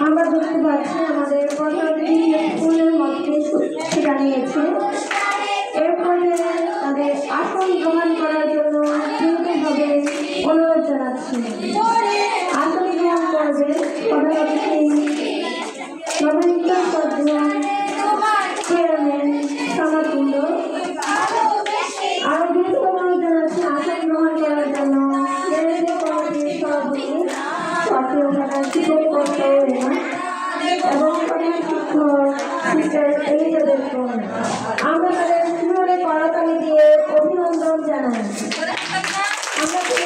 আমরা দেখতে পাচ্ছি আমাদের পরবর্তী স্কুলের মধ্যে জানিয়েছে এরপরে তাদের আসন গ্রহণ করার জন্য বিনীতভাবে অনুরোধ জানাচ্ছি। আসন গ্রহণ করবে প্রধানমন্ত্রী নবনীতা চেয়ারম্যান সমাজকুণ্ড। আরো বিনীত অনুরোধ জানাচ্ছি আসন গ্রহণ করার জন্য কমিটির সভাপতি এবং আমরা তাদের করতালি দিয়ে অভিনন্দন জানাই। আমরা